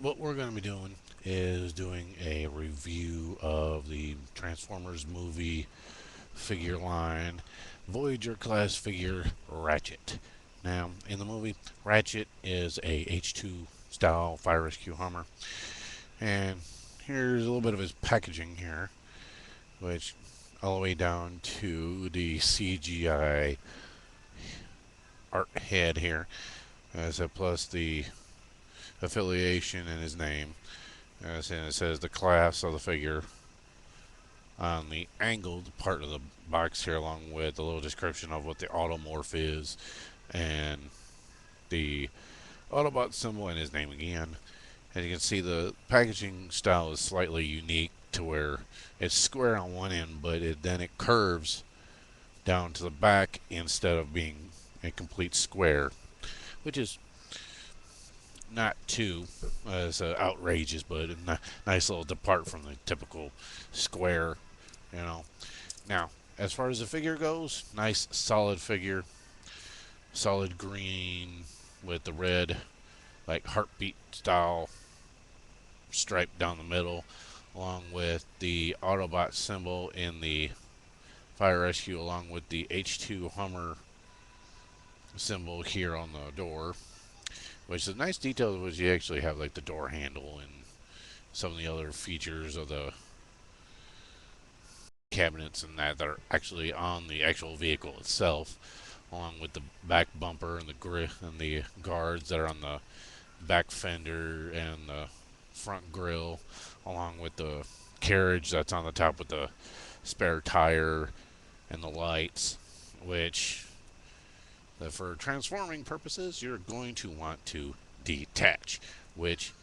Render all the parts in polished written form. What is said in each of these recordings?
what we're going to be doing is doing a review of the Transformers movie figure line, Voyager class figure Ratchet. Now, in the movie, Ratchet is a H2 style fire rescue Hummer, and here's a little bit of his packaging here, which all the way down to the CGI art head here, plus the affiliation in his name. And it says the class of the figure on the angled part of the box here, along with a little description of what the automorph is and the Autobot symbol and his name again. And you can see the packaging style is slightly unique to where it's square on one end, but then it curves down to the back instead of being a complete square, which is not too as outrageous, but a nice little depart from the typical square, you know. Now, as far as the figure goes, nice solid figure, solid green with the red, like heartbeat style stripe down the middle, along with the Autobot symbol in the fire rescue, along with the H2 Hummer symbol here on the door. Which is a nice detail was you actually have like the door handle and some of the other features of the cabinets and that are actually on the actual vehicle itself, along with the back bumper and the guards that are on the back fender and the front grille, along with the carriage that's on the top with the spare tire and the lights, which for transforming purposes you're going to want to detach, which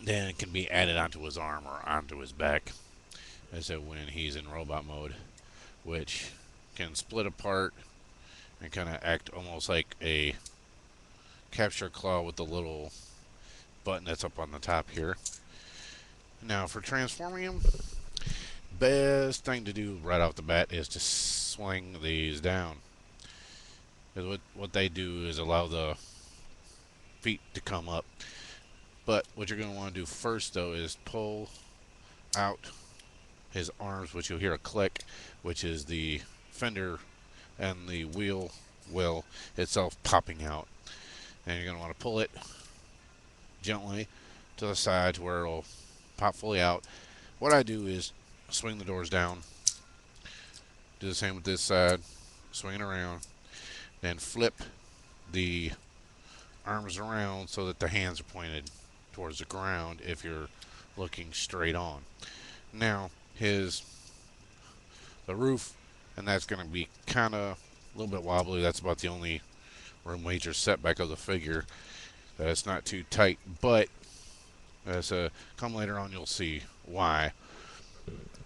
then can be added onto his arm or onto his back, as if when he's in robot mode, which can split apart and kind of act almost like a capture claw with the little button that's up on the top here. Now for transforming him, best thing to do right off the bat is to swing these down. Because what they do is allow the feet to come up. But what you're going to want to do first, though, is pull out his arms, which you'll hear a click, which is the fender and the wheel well itself popping out. And you're going to want to pull it gently to the side to where it'll pop fully out. What I do is swing the doors down, do the same with this side, swing it around, then flip the arms around so that the hands are pointed towards the ground if you're looking straight on. Now the roof, and that's going to be kind of a little bit wobbly. That's about the only major setback of the figure. It's not too tight, but as come later on you'll see why.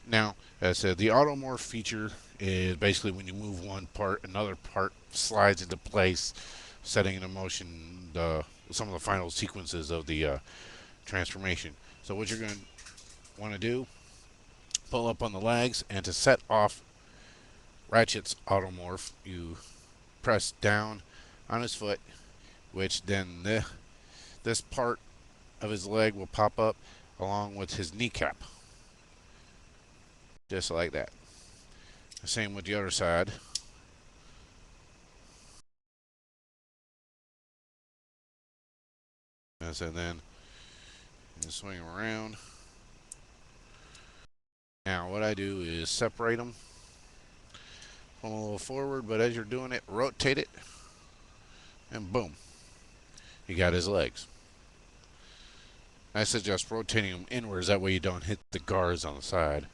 Now, as I said, the automorph feature is basically when you move one part, another part slides into place, setting into motion some of the final sequences of the transformation. So what you're going to want to do, pull up on the legs, and to set off Ratchet's automorph, you press down on his foot, which then this part of his leg will pop up along with his kneecap. Just like that. Same with the other side. So then you swing them around. Now what I do is separate them, pull them a little forward, but as you're doing it, rotate it, and boom, you got his legs. I suggest rotating them inwards, that way you don't hit the guards on the side.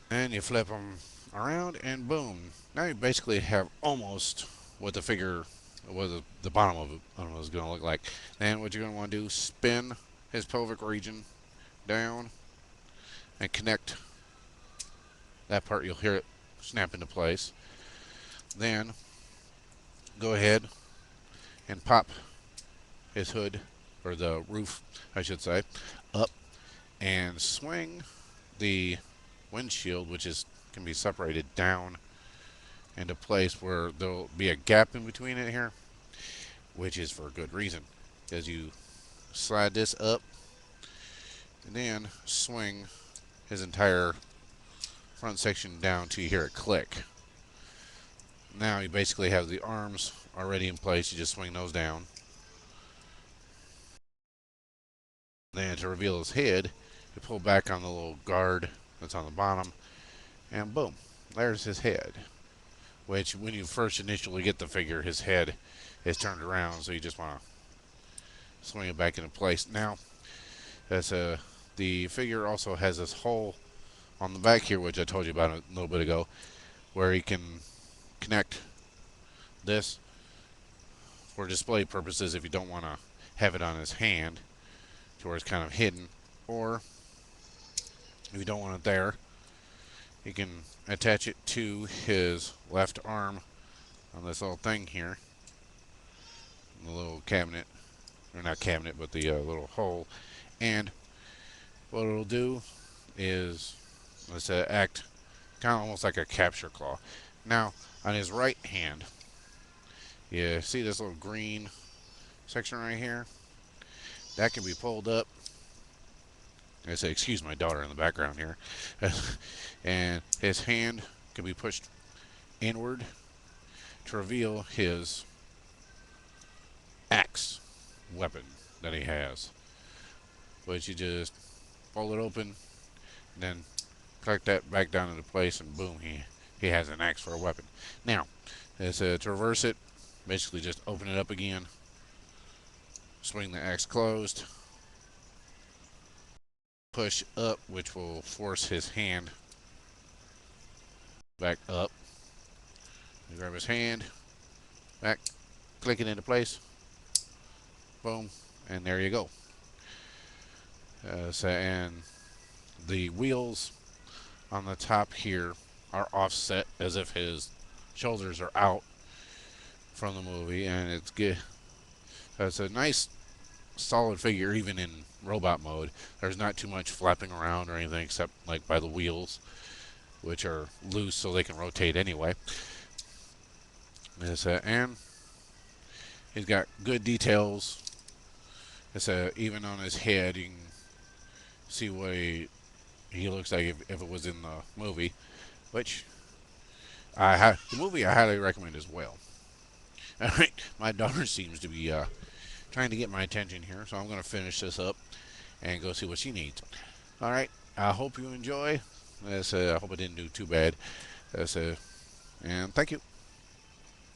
And you flip them around, and boom. Now you basically have almost what the figure, what the bottom of it, I don't know, is going to look like. Then what you're going to want to do, spin his pelvic region down and connect that part. You'll hear it snap into place. Then go ahead and pop his hood, or the roof, I should say, up, and swing the windshield, which can be separated down into place where there'll be a gap in between it here, which is for a good reason. as you slide this up and then swing his entire front section down till you hear it click. Now you basically have the arms already in place. You just swing those down. Then to reveal his head, you pull back on the little guard that's on the bottom, and boom, there's his head. Which, when you first initially get the figure, his head is turned around, so you just want to swing it back into place. Now, the figure also has this hole on the back here, which I told you about a little bit ago, where he can connect this for display purposes if you don't want to have it on his hand to where it's kind of hidden, or if you don't want it there, you can attach it to his left arm on this little thing here, the little cabinet, or not cabinet, but the little hole, and what it'll do is let's act kind of almost like a capture claw. Now, on his right hand, you see this little green section right here? That can be pulled up. I say, excuse my daughter in the background here. And his hand can be pushed inward to reveal his axe weapon that he has. But you just pull it open, and then click that back down into place, and boom, he has an axe for a weapon. Now, to reverse it, basically just open it up again, swing the axe closed, push up, which will force his hand back up. You grab his hand, back, click it into place, boom, and there you go. And the wheels on the top here are offset as if his shoulders are out from the movie, and it's good. It's a nice solid figure even in robot mode. There's not too much flapping around or anything except like by the wheels, which are loose so they can rotate anyway. And he's got good details. Even on his head, you can see what he looks like if it was in the movie, which the movie I highly recommend as well. All right, my daughter seems to be trying to get my attention here, so I'm going to finish this up and go see what she needs. All right, I hope you enjoy. I hope I didn't do too bad. And thank you.